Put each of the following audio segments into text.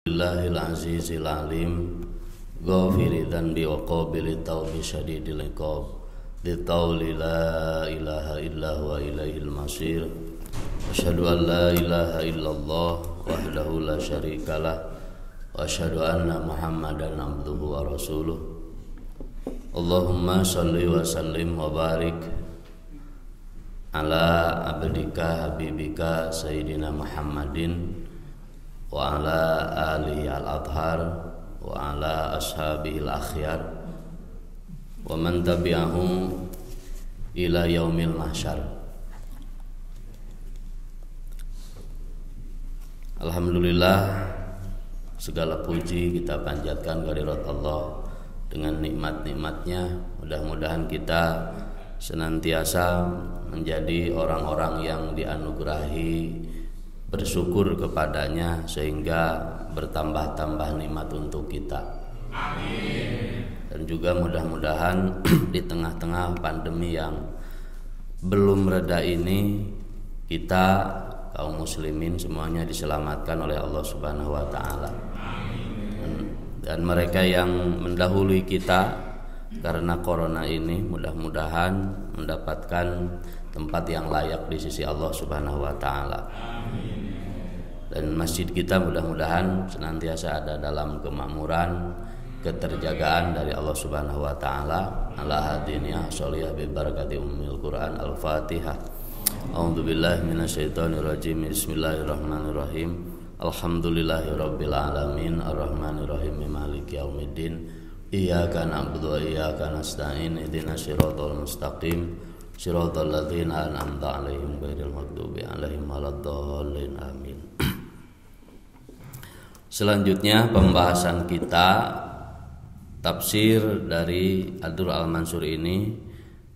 Billahil azizil alim ghafiri dhanbi wa qabili tawbi syadidil iqab ditawli la ilaha illa huwa ilaihil masir asyhadu an la ilaha illallah wahdahu la syarikalah wa asyhadu anna muhammadan abduhu wa rasuluh. Allahumma shalli wa sallim wa barik ala abdika habibika sayyidina Muhammadin wa ala alihi al-athhar wa ala ashabihi al-akhyar wa man tabi'ahum ila yaumil mahsyar. Alhamdulillah, segala puji kita panjatkan kehadirat Allah dengan nikmat-nikmatnya. Mudah-mudahan kita senantiasa menjadi orang-orang yang dianugerahi bersyukur kepadanya sehingga bertambah-tambah nikmat untuk kita. Amin. Dan juga mudah-mudahan di tengah-tengah pandemi yang belum reda ini, kita kaum muslimin semuanya diselamatkan oleh Allah Subhanahu wa taala. Dan mereka yang mendahului kita karena corona ini mudah-mudahan mendapatkan tempat yang layak di sisi Allah Subhanahu wa taala. Dan masjid kita mudah-mudahan senantiasa ada dalam kemakmuran, keterjagaan dari Allah Subhanahu wa taala. Ala hadiniya sholiyah bi barakati ummil Quran. Al-Fatihah. A'udzubillahi minasyaitonir rajim. Bismillahirrahmanirrahim. Alhamdulillahirabbil alamin arrahmanir rahim maliki yaumiddin. Iyyaka na'budu wa iyyaka nasta'in. Ihdinas siratal mustaqim. Shiratal ladzina an'amta 'alaihim ghairil maghdubi 'alaihim waladdallin. Amin. Selanjutnya pembahasan kita tafsir dari Ad-Durr Al-Mansur ini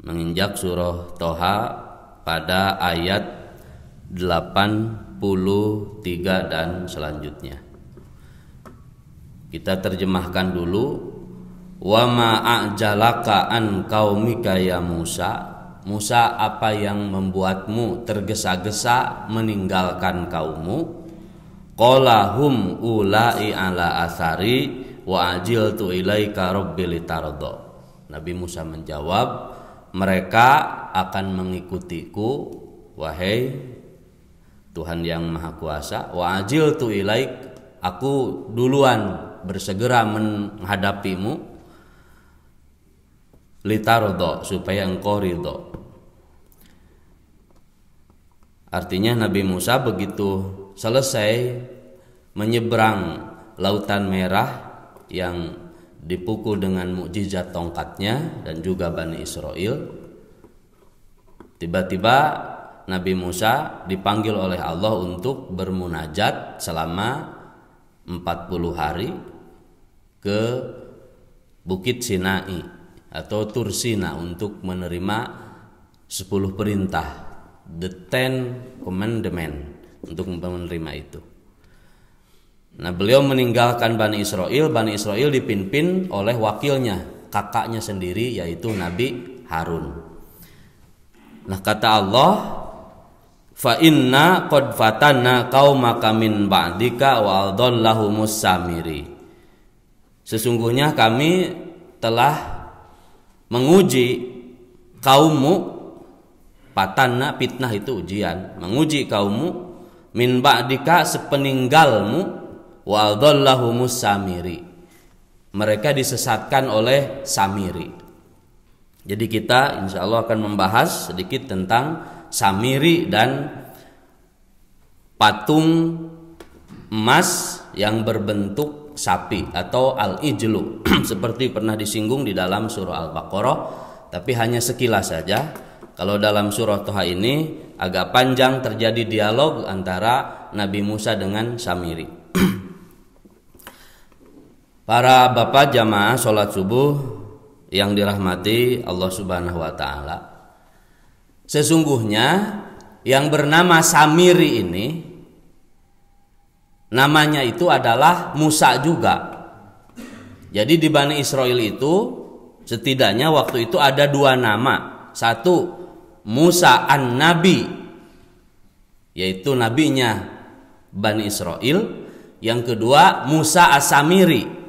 menginjak surah Toha pada ayat 83 dan selanjutnya. Kita terjemahkan dulu. Wa ma a'jalaka an qaumika ya Musa. Musa, apa yang membuatmu tergesa-gesa meninggalkan kaummu? Qala hum ulai ala athari wa ajiltu ilaika rabbi litarda. Nabi Musa menjawab, mereka akan mengikutiku wahai Tuhan yang Maha Kuasa. Wa ajiltu ilaik, aku duluan bersegera menghadapimu, litarda, supaya engkau ridho. Artinya Nabi Musa begitu selesai menyeberang Lautan Merah yang dipukul dengan mukjizat tongkatnya dan juga Bani Israel, tiba-tiba Nabi Musa dipanggil oleh Allah untuk bermunajat selama 40 hari ke Bukit Sinai atau Tur Sina untuk menerima 10 perintah, the 10 commandment, untuk menerima itu. Nah, beliau meninggalkan Bani Israel. Bani Israel dipimpin oleh wakilnya, kakaknya sendiri, yaitu Nabi Harun. Nah, kata Allah, fa inna qad fatanna qaumaka min ba'dika wa adhallahumus samiri. Sesungguhnya kami telah menguji kaummu. Patanna, fitnah itu ujian, menguji kaummu, min ba'dika, sepeninggalmu, wa adhallahumus samiri, mereka disesatkan oleh Samiri. Jadi kita insya Allah akan membahas sedikit tentang Samiri dan patung emas yang berbentuk sapi atau al-ijlu seperti pernah disinggung di dalam surah Al-Baqarah, tapi hanya sekilas saja. Kalau dalam surah Toha ini agak panjang, terjadi dialog antara Nabi Musa dengan Samiri. Para bapak jamaah sholat subuh yang dirahmati Allah Subhanahu wa ta'ala, sesungguhnya yang bernama Samiri ini namanya itu adalah Musa juga. Jadi di Bani Israel itu setidaknya waktu itu ada 2 nama. Satu, Musa an-Nabi, yaitu nabinya Bani Israel. Yang kedua, Musa As-Samiri.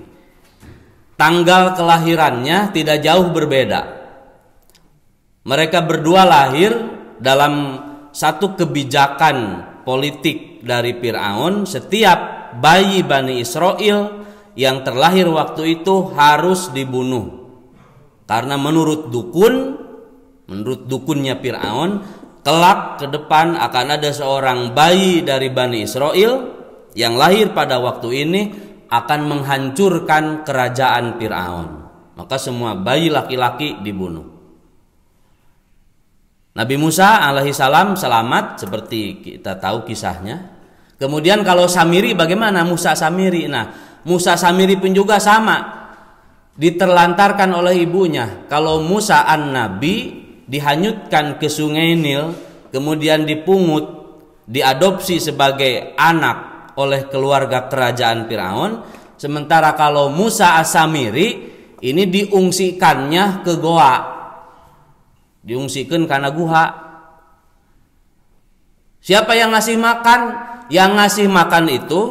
Tanggal kelahirannya tidak jauh berbeda. Mereka berdua lahir dalam satu kebijakan politik dari Fir'aun. Setiap bayi Bani Israel yang terlahir waktu itu harus dibunuh. Karena menurut dukunnya Fir'aun, kelak ke depan akan ada seorang bayi dari Bani Israel yang lahir pada waktu ini akan menghancurkan kerajaan Fir'aun. Maka semua bayi laki-laki dibunuh. Nabi Musa alaihissalam selamat seperti kita tahu kisahnya. Kemudian kalau Samiri bagaimana Musa Samiri? Nah, Musa Samiri pun juga sama. Diterlantarkan oleh ibunya. Kalau Musa an-Nabi dihanyutkan ke sungai Nil, kemudian dipungut, diadopsi sebagai anak oleh keluarga kerajaan Fir'aun. Sementara kalau Musa As-Samiri ini diungsikannya ke goa, diungsikan karena guha. Siapa yang ngasih makan? Yang ngasih makan itu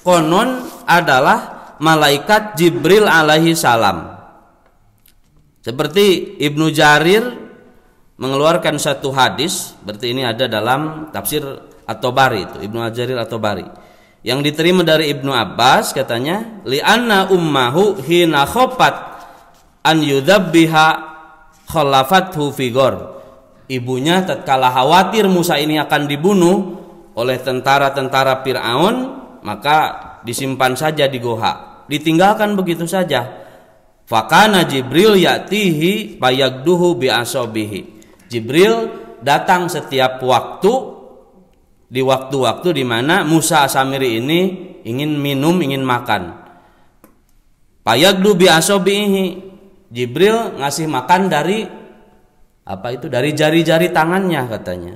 konon adalah malaikat Jibril alaihi salam. Seperti Ibnu Jarir mengeluarkan satu hadis, berarti ini ada dalam tafsir At-Tabari itu, Ibnu Jarir At-Tabari, yang diterima dari Ibnu Abbas, katanya li'anna ummahu hina khafat an yudhabbiha khalafathu figor. Ibunya tatkala khawatir Musa ini akan dibunuh oleh tentara-tentara Fir'aun, maka disimpan saja di goha, ditinggalkan begitu saja. Fakana Jibril ya'tihi fayagduhu bi'asobihi. Jibril datang setiap waktu, di waktu-waktu di mana Musa As-Samiri ini ingin minum, ingin makan. Fayagdu bi'asobihi. Jibril ngasih makan dari apa itu? Dari jari-jari tangannya katanya.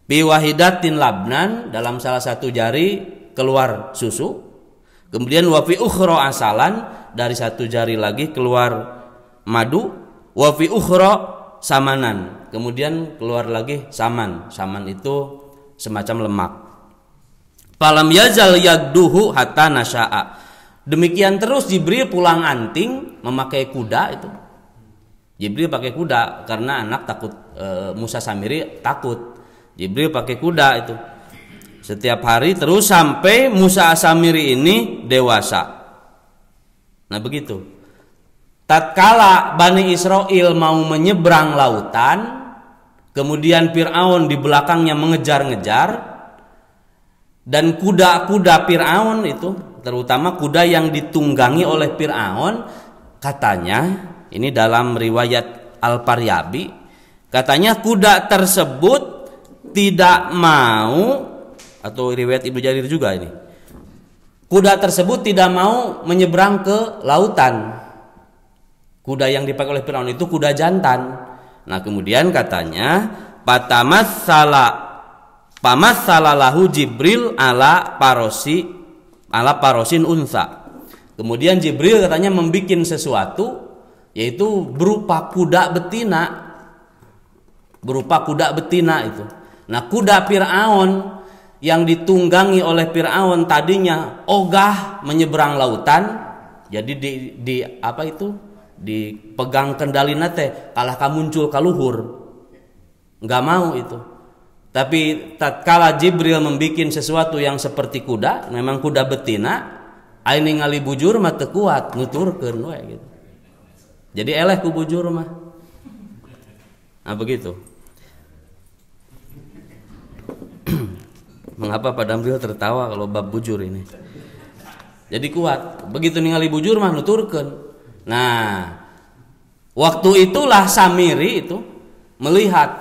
Biwahidatin labnan, dalam salah satu jari keluar susu. Kemudian wafi ukhro asalan, dari satu jari lagi keluar madu. Wafi ukhro samanan, kemudian keluar lagi saman. Saman itu semacam lemak. Falam yazal yagduhu hatta nasya'a. Demikian terus Jibril pulang anting memakai kuda itu. Jibril pakai kuda karena anak takut, Musa Samiri takut. Jibril pakai kuda itu setiap hari terus sampai Musa As-Samiri ini dewasa. Nah begitu. Tatkala Bani Israel mau menyeberang lautan, kemudian Fir'aun di belakangnya mengejar-ngejar, dan kuda-kuda Fir'aun itu, terutama kuda yang ditunggangi oleh Fir'aun, katanya ini dalam riwayat Al-Paryabi, katanya kuda tersebut tidak mau, atau riwayat Ibnu Jarir juga ini, kuda tersebut tidak mau menyeberang ke lautan. Kuda yang dipakai oleh Fir'aun itu kuda jantan. Nah kemudian katanya pamatsala lahu Jibril ala parosin unsa. Kemudian Jibril katanya membuat sesuatu, yaitu berupa kuda betina. Berupa kuda betina itu. Nah kuda Fir'aun yang ditunggangi oleh Fir'aun tadinya ogah menyeberang lautan, jadi dipegang kendali nate, kalah muncul kaluhur, nggak mau itu. Tapi tatkala Jibril membuat sesuatu yang seperti kuda, memang kuda betina, aini ngali bujur mah teu kuat nuturkeun we gitu. Jadi eleh ku bujur mah. Nah begitu. Mengapa Pak Damril tertawa kalau bab bujur ini? Jadi kuat. Begitu ningali bujur mah nuturkeun. Nah, waktu itulah Samiri itu melihat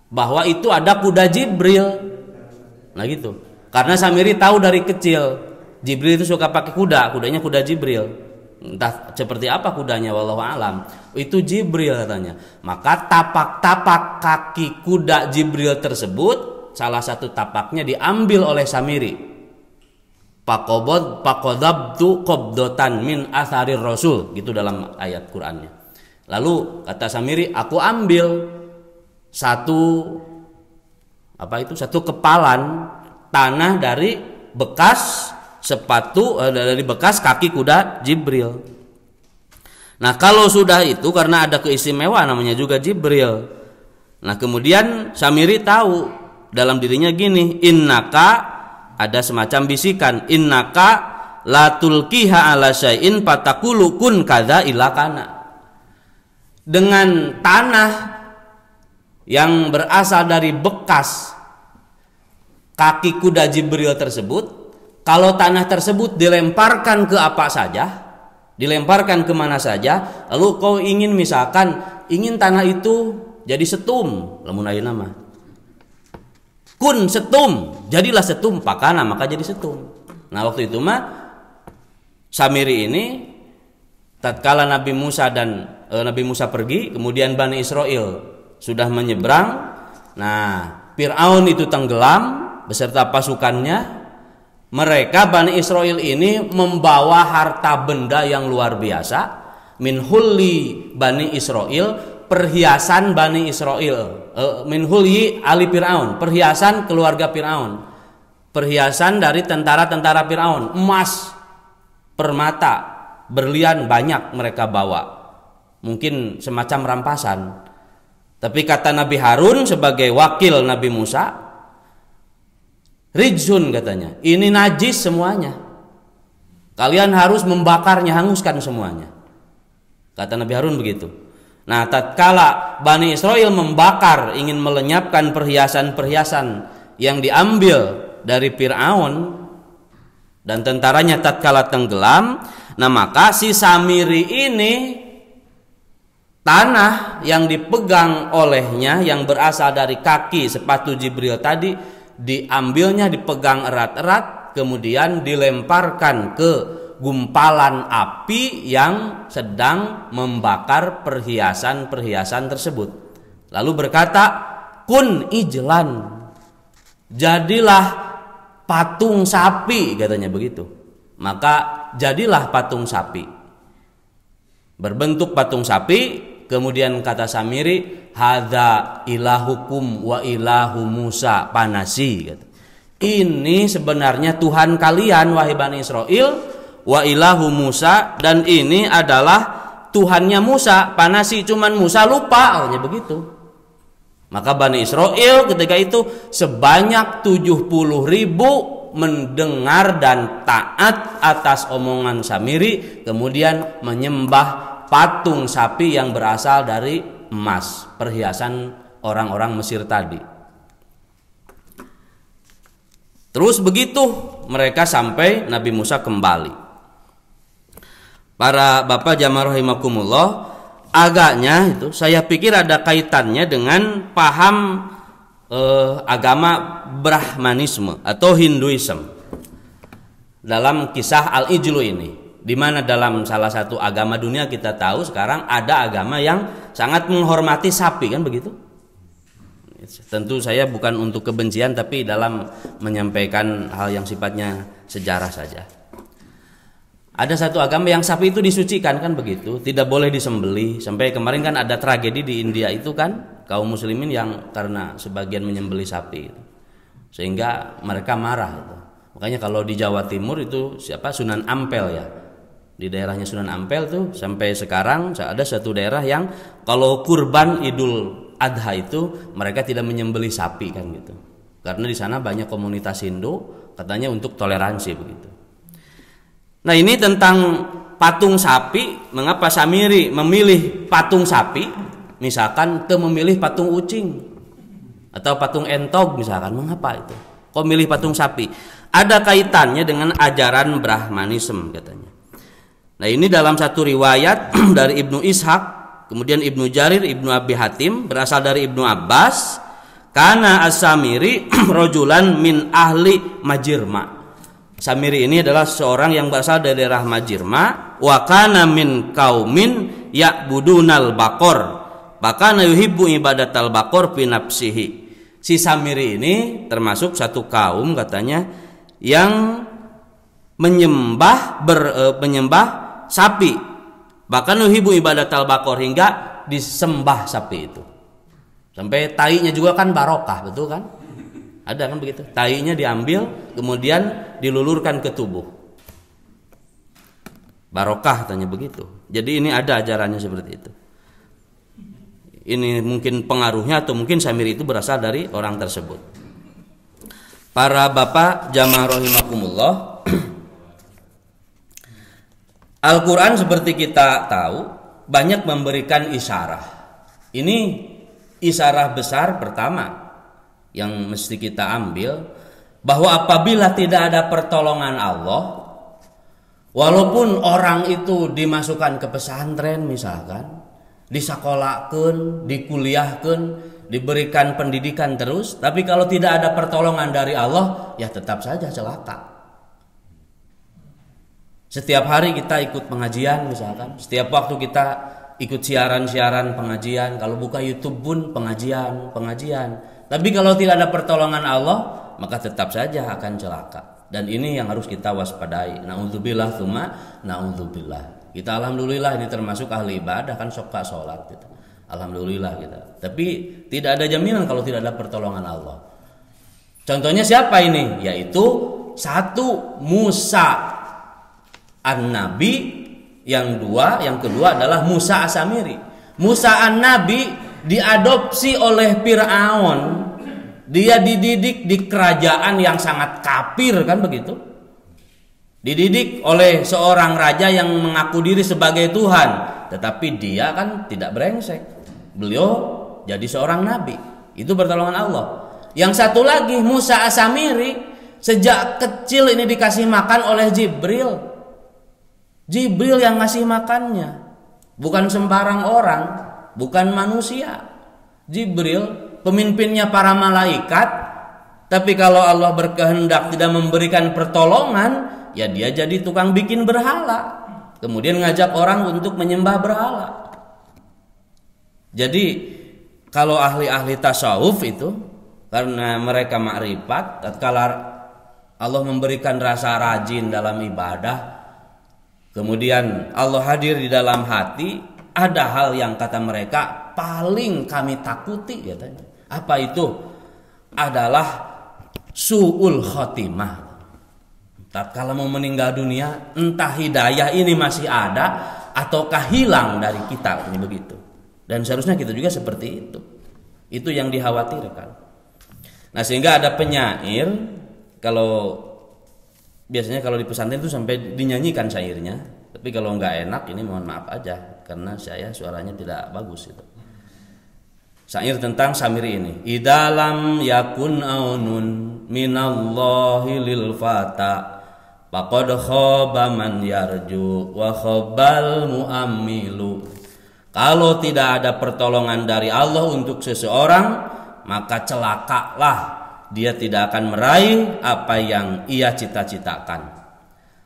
bahwa itu ada kuda Jibril. Nah gitu. Karena Samiri tahu dari kecil Jibril itu suka pakai kuda, kudanya kuda Jibril. Entah seperti apa kudanya, wallahu alam. Itu Jibril katanya. Maka tapak-tapak kaki kuda Jibril tersebut, salah satu tapaknya diambil oleh Samiri. Pakodabtu qabdotan min atharir rasul, gitu dalam ayat Qur'annya. Lalu kata Samiri, aku ambil satu kepalan tanah dari bekas sepatu dari bekas kaki kuda Jibril. Nah, kalau sudah itu karena ada keistimewaan namanya juga Jibril. Nah, kemudian Samiri tahu dalam dirinya gini, innaka, ada semacam bisikan, innaka la tulqiha ala syai'in fatakulu kun kadza ila kana. Dengan tanah yang berasal dari bekas kaki kuda Jibril tersebut, kalau tanah tersebut dilemparkan ke apa saja, dilemparkan kemana saja, lalu kau ingin misalkan ingin tanah itu jadi setum, lamun ayeuna mah kun setum, jadilah setum, pakana maka jadi setum. Nah, waktu itu mah Samiri ini tatkala Nabi Musa pergi, kemudian Bani Israel sudah menyeberang. Nah, Fir'aun itu tenggelam beserta pasukannya. Mereka Bani Israel ini membawa harta benda yang luar biasa. Min hulli Bani Israel, perhiasan Bani Israel. Min hulli ali Fir'aun, perhiasan keluarga Fir'aun. Perhiasan dari tentara-tentara Fir'aun, emas, permata, berlian banyak mereka bawa. Mungkin semacam rampasan. Tapi kata Nabi Harun sebagai wakil Nabi Musa, rijzun katanya, ini najis semuanya. Kalian harus membakarnya, hanguskan semuanya. Kata Nabi Harun begitu. Nah, tatkala Bani Israel membakar, ingin melenyapkan perhiasan-perhiasan yang diambil dari Fir'aun dan tentaranya tatkala tenggelam, nah maka si Samiri ini tanah yang dipegang olehnya yang berasal dari kaki sepatu Jibril tadi diambilnya, dipegang erat-erat, kemudian dilemparkan ke gumpalan api yang sedang membakar perhiasan-perhiasan tersebut. Lalu berkata, kun ijlan, jadilah patung sapi, katanya begitu. Maka jadilah patung sapi, berbentuk patung sapi. Kemudian kata Samiri, hadza ilahukum wa ilahu Musa panasi, kata. Ini sebenarnya Tuhan kalian wahai Bani Israel, wa ilahu Musa, dan ini adalah Tuhannya Musa panasi, cuman Musa lupa, hanya begitu. Maka Bani Israel ketika itu sebanyak 70.000 mendengar dan taat atas omongan Samiri, kemudian menyembah patung sapi yang berasal dari emas, perhiasan orang-orang Mesir tadi. Terus begitu mereka sampai Nabi Musa kembali. Para bapak jamaah rahimakumullah, agaknya itu saya pikir ada kaitannya dengan paham agama Brahmanisme atau Hinduism dalam kisah Al-Ijlu ini, di mana dalam salah satu agama dunia kita tahu sekarang ada agama yang sangat menghormati sapi, kan begitu? Tentu saya bukan untuk kebencian, tapi dalam menyampaikan hal yang sifatnya sejarah saja. Ada satu agama yang sapi itu disucikan, kan begitu? Tidak boleh disembelih. Sampai kemarin kan ada tragedi di India itu kan, kaum muslimin yang karena sebagian menyembelih sapi itu, sehingga mereka marah itu. Makanya kalau di Jawa Timur itu Sunan Ampel ya, di daerahnya Sunan Ampel tuh sampai sekarang ada satu daerah yang kalau kurban Idul Adha itu mereka tidak menyembelih sapi, kan gitu, karena di sana banyak komunitas Hindu, katanya untuk toleransi begitu. Nah, ini tentang patung sapi. Mengapa Samiri memilih patung sapi, misalkan memilih patung ucing atau patung entog misalkan? Mengapa itu kok milih patung sapi? Ada kaitannya dengan ajaran Brahmanisme katanya. Nah, ini dalam satu riwayat dari Ibnu Ishaq, kemudian Ibnu Jarir, Ibnu Abi Hatim, berasal dari Ibnu Abbas, kana as-Samiri rojulan min ahli Majirma. Samiri ini adalah seorang yang berasal dari daerah Majirma, wa kana min qaumin ya'budunal baqor, bakana yuhibbu ibadatal baqor fi nafsihi. Si Samiri ini termasuk satu kaum katanya yang menyembah sapi, bahkan yuhibbu ibadatal baqor, hingga disembah sapi itu. Sampai tainya juga kan barokah, betul kan? Ada kan begitu? Tainya diambil kemudian dilulurkan ke tubuh. Barokah tanya begitu. Jadi ini ada ajarannya seperti itu. Ini mungkin pengaruhnya atau mungkin samiri itu berasal dari orang tersebut. Para bapak jamaah rahimakumullah, Al-Quran seperti kita tahu banyak memberikan isyarah. Ini isyarah besar pertama yang mesti kita ambil, bahwa apabila tidak ada pertolongan Allah, walaupun orang itu dimasukkan ke pesantren misalkan, disakolahkan, dikuliahkan, diberikan pendidikan terus, tapi kalau tidak ada pertolongan dari Allah, ya tetap saja celaka. Setiap hari kita ikut pengajian misalkan, setiap waktu kita ikut siaran-siaran pengajian, kalau buka YouTube pun pengajian. Tapi kalau tidak ada pertolongan Allah, maka tetap saja akan celaka. Dan ini yang harus kita waspadai. Na'udzubillah tsumma na'udzubillah. Kita alhamdulillah ini termasuk ahli ibadah, kan suka sholat gitu. Alhamdulillah kita. Tapi tidak ada jaminan kalau tidak ada pertolongan Allah. Contohnya siapa ini? Yaitu satu Musa An-Nabi, yang kedua adalah Musa As-Samiri. Musa An-Nabi diadopsi oleh Fir'aun. Dia dididik di kerajaan yang sangat kafir, kan begitu? Dididik oleh seorang raja yang mengaku diri sebagai Tuhan, tetapi dia kan tidak brengsek. Beliau jadi seorang nabi. Itu pertolongan Allah. Yang satu lagi Musa As-Samiri, sejak kecil ini dikasih makan oleh Jibril. Jibril yang ngasih makannya, bukan sembarang orang, bukan manusia. Jibril pemimpinnya para malaikat, tapi kalau Allah berkehendak tidak memberikan pertolongan, ya dia jadi tukang bikin berhala, kemudian ngajak orang untuk menyembah berhala. Jadi kalau ahli-ahli tasawuf itu, karena mereka makrifat, tatkala Allah memberikan rasa rajin dalam ibadah, kemudian Allah hadir di dalam hati, ada hal yang kata mereka paling kami takuti, katanya. Apa itu? Adalah su'ul khotimah. Tatkala mau meninggal dunia, entah hidayah ini masih ada ataukah hilang dari kita, ini begitu. Dan seharusnya kita juga seperti itu. Itu yang dikhawatirkan. Nah, sehingga ada penyair, biasanya kalau di pesantren itu sampai dinyanyikan syairnya. Tapi kalau nggak enak, ini mohon maaf aja, karena saya suaranya tidak bagus itu. Syair tentang Samiri ini. Idalam yakun aunun minallahi lil fata, faqad khaba man yarju wa khabal muammilu. Kalau tidak ada pertolongan dari Allah untuk seseorang, maka celakalah, dia tidak akan meraih apa yang ia cita-citakan.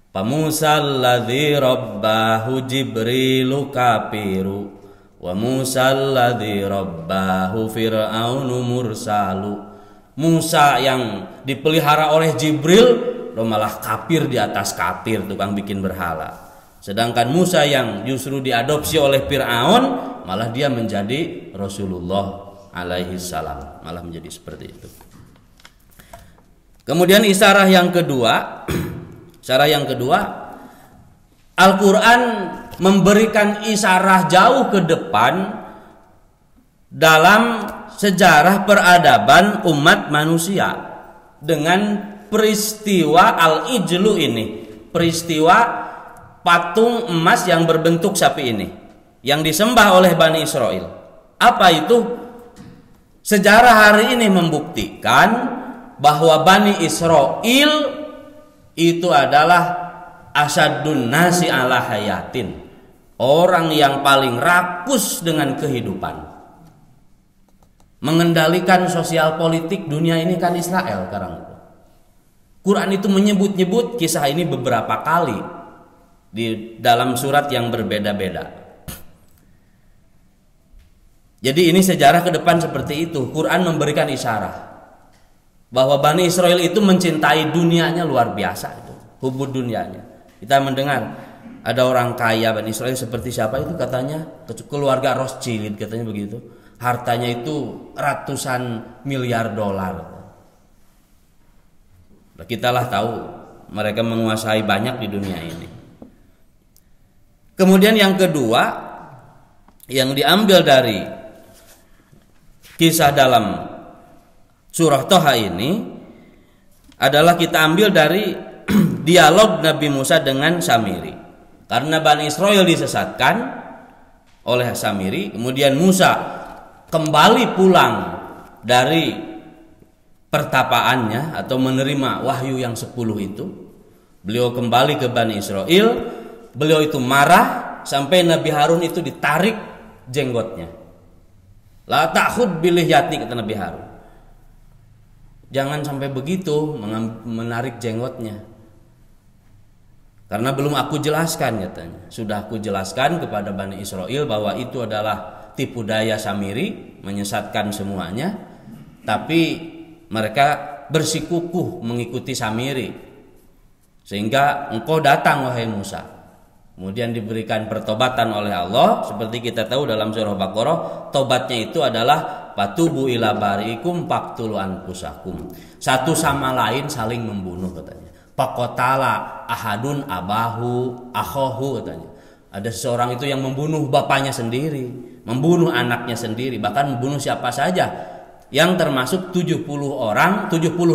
Pamusal ladzi rabbahu Jibrilu kafiru, wa musal ladzi rabbahu Fir'aunu mursalu. Musa yang dipelihara oleh Jibril, lo malah kafir di atas kafir, tukang bikin berhala. Sedangkan Musa yang justru diadopsi oleh Fir'aun, malah dia menjadi Rasulullah alaihi salam, malah menjadi seperti itu. Kemudian isyarah yang kedua, Al-Quran memberikan isyarah jauh ke depan dalam sejarah peradaban umat manusia dengan peristiwa Al-Ijlu ini, peristiwa patung emas yang berbentuk sapi ini yang disembah oleh Bani Israel. Apa itu? Sejarah hari ini membuktikan bahwa Bani Israel itu adalah asyadun nasi ala hayatin, orang yang paling rakus dengan kehidupan. Mengendalikan sosial politik dunia ini kan Israel sekarang. Quran itu menyebut-nyebut kisah ini beberapa kali di dalam surat yang berbeda-beda. Jadi ini sejarah ke depan seperti itu. Quran memberikan isyarat bahwa Bani Israel itu mencintai dunianya luar biasa itu, hubud dunianya. Kita mendengar ada orang kaya Bani Israel seperti siapa itu, katanya keluarga Rothschild, katanya begitu. Hartanya itu ratusan miliar dolar. Kitalah tahu mereka menguasai banyak di dunia ini. Kemudian yang kedua yang diambil dari kisah dalam surah Toha ini adalah kita ambil dari dialog Nabi Musa dengan Samiri. Karena Bani Israel disesatkan oleh Samiri, kemudian Musa kembali pulang dari pertapaannya atau menerima wahyu yang 10 itu. Beliau kembali ke Bani Israel, beliau itu marah sampai Nabi Harun itu ditarik jenggotnya. La ta'khud bilihyati, kata Nabi Harun. Jangan sampai begitu menarik jenggotnya. Karena belum aku jelaskan, katanya. Sudah aku jelaskan kepada Bani Israel bahwa itu adalah tipu daya Samiri, menyesatkan semuanya. Tapi mereka bersikukuh mengikuti Samiri. Sehingga engkau datang wahai Musa. Kemudian diberikan pertobatan oleh Allah. Seperti kita tahu dalam surah Baqarah, tobatnya itu adalah patubu ila bariikum faqtulu anfusakum. Satu sama lain saling membunuh, katanya. Faqatala ahadun abahu akhahu, katanya. Ada seseorang itu yang membunuh bapaknya sendiri, membunuh anaknya sendiri, bahkan membunuh siapa saja, yang termasuk 70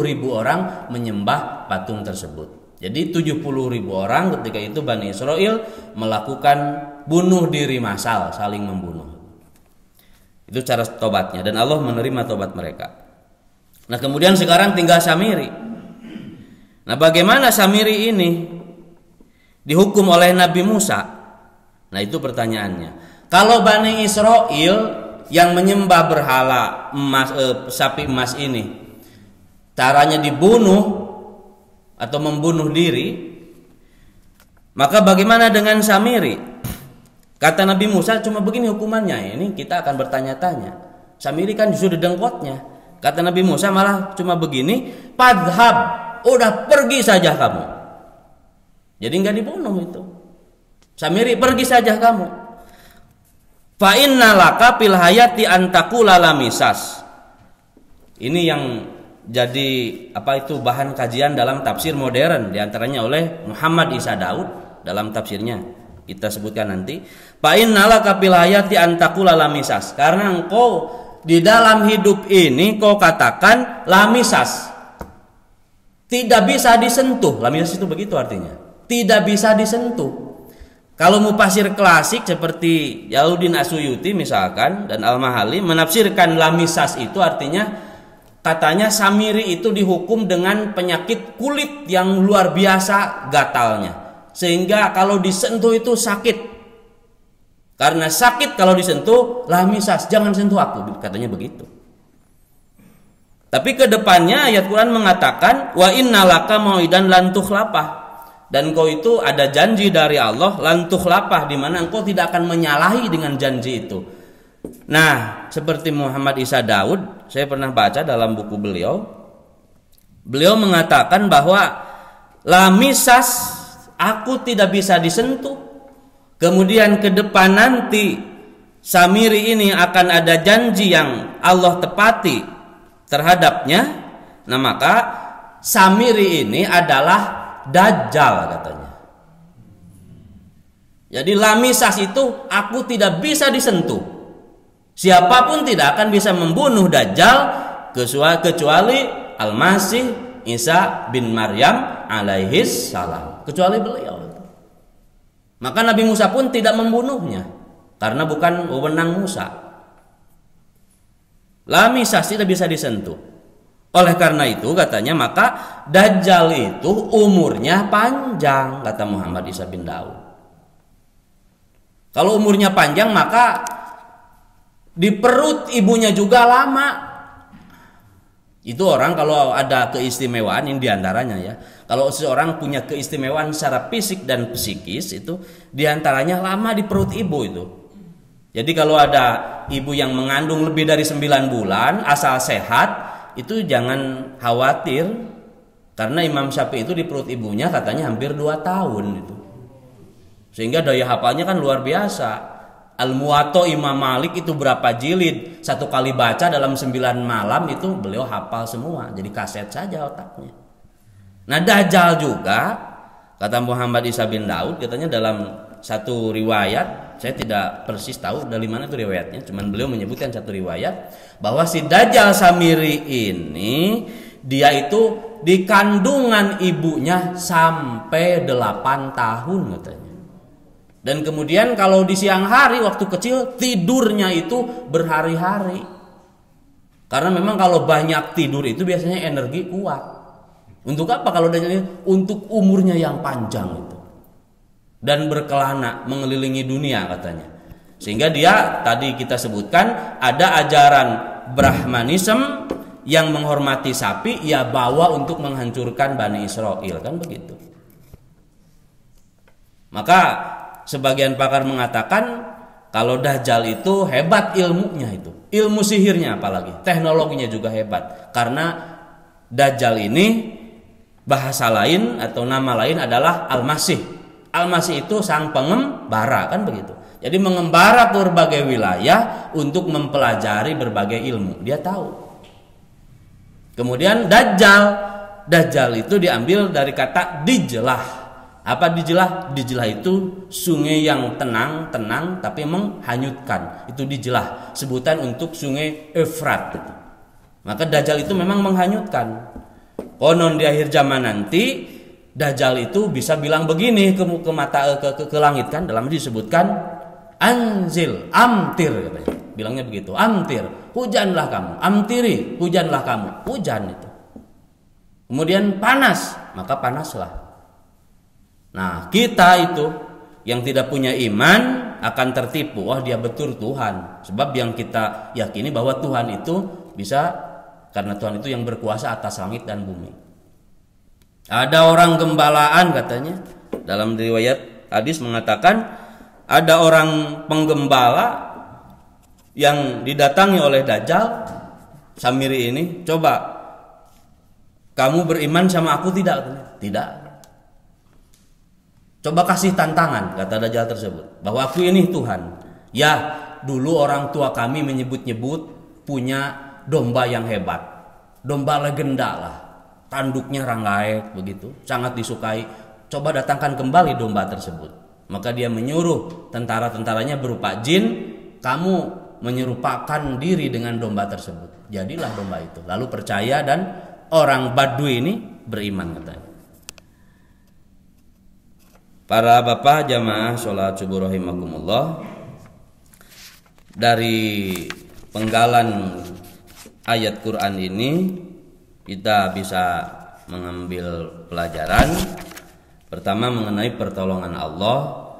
ribu orang menyembah patung tersebut. Jadi 70 ribu orang ketika itu Bani Israel melakukan bunuh diri massal, saling membunuh. Itu cara tobatnya dan Allah menerima tobat mereka. Nah, kemudian sekarang tinggal Samiri. Nah, bagaimana Samiri ini dihukum oleh Nabi Musa? Nah, itu pertanyaannya. Kalau Bani Israel yang menyembah berhala sapi emas ini caranya dibunuh atau membunuh diri, maka bagaimana dengan Samiri? Kata Nabi Musa, cuma begini hukumannya. Ini kita akan bertanya-tanya. Samiri kan justru dengkotnya. Kata Nabi Musa malah cuma begini, padhab, udah pergi saja kamu. Jadi nggak dibunuh itu. Samiri, pergi saja kamu. Fa inna laka fil hayati antakula lamisas. Ini yang jadi bahan kajian dalam tafsir modern, diantaranya oleh Muhammad Isa Daud dalam tafsirnya, kita sebutkan nanti. Fa innalaka fil hayati antakula lamisas, karena engkau di dalam hidup ini kau katakan lamisas, tidak bisa disentuh. Lamisas itu begitu artinya, tidak bisa disentuh. Kalau mufasir klasik seperti Jalaluddin As-Suyuti misalkan dan Al-Mahali menafsirkan lamisas itu artinya, katanya Samiri itu dihukum dengan penyakit kulit yang luar biasa gatalnya. Sehingga kalau disentuh itu sakit. Karena sakit kalau disentuh, lamisas, jangan sentuh aku, katanya begitu. Tapi kedepannya ayat Quran mengatakan, wa innalaka mau'idan lan tukhlafah. Dan kau itu ada janji dari Allah, lan tukhlafah, di mana engkau tidak akan menyalahi dengan janji itu. Nah, seperti Muhammad Isa Daud, saya pernah baca dalam buku beliau. Beliau mengatakan bahwa lamisas aku tidak bisa disentuh. Kemudian ke depan nanti Samiri ini akan ada janji yang Allah tepati terhadapnya. Nah, maka Samiri ini adalah Dajjal, katanya. Jadi lamisas itu aku tidak bisa disentuh. Siapapun tidak akan bisa membunuh Dajjal kecuali Al-Masih Isa bin Maryam alaihis salam, kecuali beliau. Maka Nabi Musa pun tidak membunuhnya karena bukan wewenang Musa. Lamisas tidak bisa disentuh. Oleh karena itu katanya, maka Dajjal itu umurnya panjang, kata Muhammad Isa bin Daud. Kalau umurnya panjang, maka di perut ibunya juga lama. Itu orang kalau ada keistimewaan, ini diantaranya ya. Kalau seseorang punya keistimewaan secara fisik dan psikis, itu diantaranya lama di perut ibu itu. Jadi kalau ada ibu yang mengandung lebih dari 9 bulan asal sehat, itu jangan khawatir, karena Imam Syafi'i itu di perut ibunya katanya hampir 2 tahun itu. Sehingga daya hafalnya kan luar biasa. Al-Muwatta Imam Malik itu berapa jilid, satu kali baca dalam 9 malam itu beliau hafal semua, jadi kaset saja otaknya. Nah, Dajjal juga kata Muhammad Isa bin Daud, katanya dalam satu riwayat, saya tidak persis tahu dari mana itu riwayatnya, cuman beliau menyebutkan satu riwayat bahwa si Dajjal Samiri ini dia itu di kandungan ibunya sampai 8 tahun katanya. Dan kemudian kalau di siang hari waktu kecil tidurnya itu berhari-hari. Karena memang kalau banyak tidur itu biasanya energi kuat. Untuk apa kalau Dajjal? Untuk umurnya yang panjang itu. Dan berkelana mengelilingi dunia katanya. Sehingga dia tadi kita sebutkan ada ajaran Brahmanisme yang menghormati sapi, ia bawa untuk menghancurkan Bani Israel, kan begitu. Maka sebagian pakar mengatakan kalau Dajjal itu hebat ilmunya itu, ilmu sihirnya apalagi, teknologinya juga hebat. Karena Dajjal ini bahasa lain atau nama lain adalah Al-Masih. Al-Masih itu sang pengembara, kan begitu. Jadi mengembara ke berbagai wilayah untuk mempelajari berbagai ilmu. Dia tahu. Kemudian Dajjal itu diambil dari kata Dijlah. Apa Dijlah? Dijlah itu sungai yang tenang tapi menghanyutkan. Itu Dijlah, sebutan untuk sungai Efrat. Maka Dajjal itu memang menghanyutkan. Konon di akhir zaman nanti Dajjal itu bisa bilang begini ke langit, kan dalam disebutkan anzil amtir katanya. Bilangnya begitu, amtir, hujanlah kamu, amtiri, hujanlah kamu, hujan itu. Kemudian panas, maka panaslah. Nah, kita itu yang tidak punya iman akan tertipu. Wah, dia betul Tuhan. Sebab yang kita yakini bahwa Tuhan itu bisa, karena Tuhan itu yang berkuasa atas langit dan bumi. Ada orang gembalaan katanya, dalam riwayat hadis mengatakan ada orang penggembala yang didatangi oleh Dajjal Samiri ini, coba kamu beriman sama aku tidak? Tidak. Coba kasih tantangan, kata Dajjal tersebut, bahwa aku ini Tuhan. Ya, dulu orang tua kami menyebut-nyebut punya domba yang hebat, domba legenda lah, tanduknya ranggaek begitu, sangat disukai. Coba datangkan kembali domba tersebut. Maka dia menyuruh tentara-tentaranya berupa jin, kamu menyerupakan diri dengan domba tersebut. Jadilah domba itu. Lalu percaya dan orang Badui ini beriman katanya. Para bapak jamaah sholat subuh rahimakumullah, dari penggalan ayat Quran ini kita bisa mengambil pelajaran. Pertama, mengenai pertolongan Allah,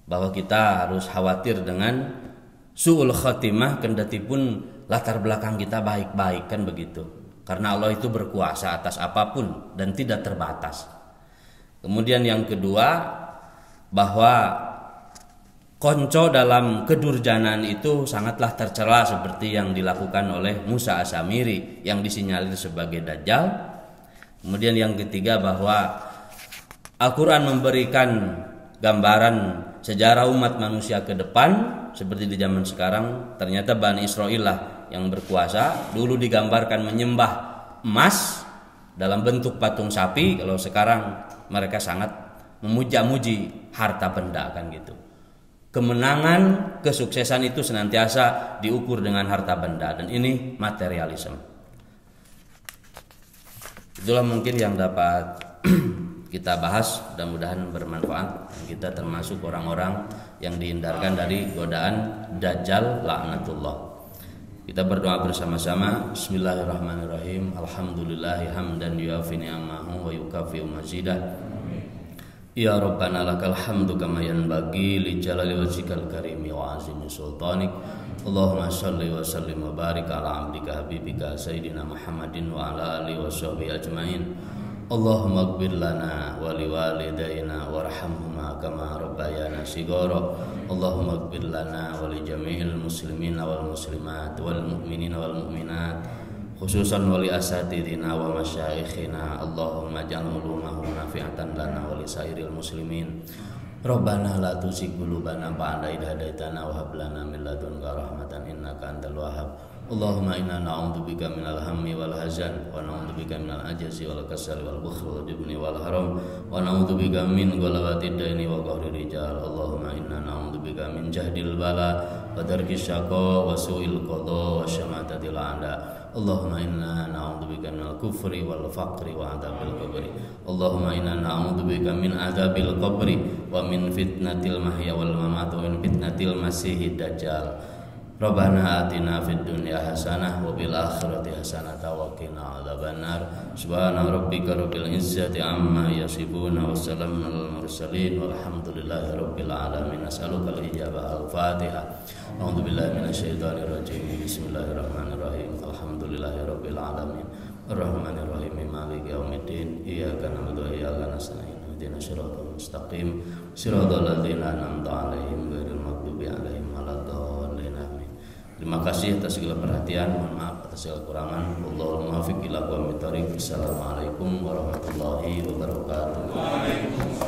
bahwa kita harus khawatir dengan su'ul khatimah kendati pun latar belakang kita baik-baik, kan begitu. Karena Allah itu berkuasa atas apapun dan tidak terbatas. Kemudian yang kedua, bahwa konco dalam kedurjanaan itu sangatlah tercela seperti yang dilakukan oleh Musa As-Samiri yang disinyalir sebagai Dajjal. Kemudian yang ketiga, bahwa Al-Quran memberikan gambaran sejarah umat manusia ke depan seperti di zaman sekarang. Ternyata Bani Israel lah yang berkuasa. Dulu digambarkan menyembah emas dalam bentuk patung sapi, kalau sekarang mereka sangat memuja-muji harta benda, kan gitu. Kemenangan, kesuksesan itu senantiasa diukur dengan harta benda, dan ini materialisme. Itulah mungkin yang dapat kita bahas, mudah-mudahan bermanfaat. Kita termasuk orang-orang yang dihindarkan dari godaan Dajjal laknatullah. Kita berdoa bersama-sama. Bismillahirrahmanirrahim. Alhamdulillahi hamdan yuafi ni'amahu wa yukafi'u mazidah. Ya Rabbana lakal hamdu kama yanbaghi li jalali wajhikal karimi wa azimi sultanik. Allahumma shalli wa sallim wa barik ala abdika habibika sayyidina Muhammadin wa ala alihi wa sahbihi ajmain. Allahumma ighfir lana wa liwalidayna warhamhuma kama rabbayana shighara. Allahumma ighfir lana wa li jami'il muslimina wal muslimat wal mu'minina wal mu'minat, khususan wali asatidina wa masyaikhina. Allahumma ja'alhum nafi'atan lana wa li sairil muslimin. Rabbana la tuzigh qulubana ba'da idh hadaitana wa hab lana min ladunka rahmatan innaka antal wahhab. Allahumma inna na'udzubika minal hammi wal hazan wa na'udzubika minal ajzi wal kasali wal bukhli wal jubni wal haram wa na'udzubika min ghalabati daini wa qahri rijal. Allahumma inna na'udzubika min jahdil bala wa darki syaqa wa su'il qada wa syamatatil a'da. Allahumma inna na'udzubika minal kufri wal faqri wa adzabil qabri. Allahumma inna na'udzubika min adzabil qabri wa min fitnatil mahya wal mamat wa min fitnatil masiihid dajjal. Rabbana atina fid dunya hasanah wa bil akhirati hasanah wa qina adzabannar. Subhana rabbika rabbil izzati amma yasifun wa salamun alal mursalin walhamdulillahi rabbil alamin. As'alukal ijabah. Al-Fatihah. A'udzu billahi minasyaitonir rajim. Bismillahirrahmanirrahim. Alhamdulillahi rabbil alamin. Arrahmanir rahim. Maliki yaumiddin. Iyyaka na'budu wa iyyaka nasta'in. Ihdinas siratal mustaqim. Siratal ladzina an'amta 'alaihim ghairil maghdubi 'alaihim waladdallin. Terima kasih atas segala perhatian. Mohon maaf atas segala kekurangan. Wallahul muwaffiq ila aqwamit thoriq. Assalamualaikum warahmatullahi wabarakatuh.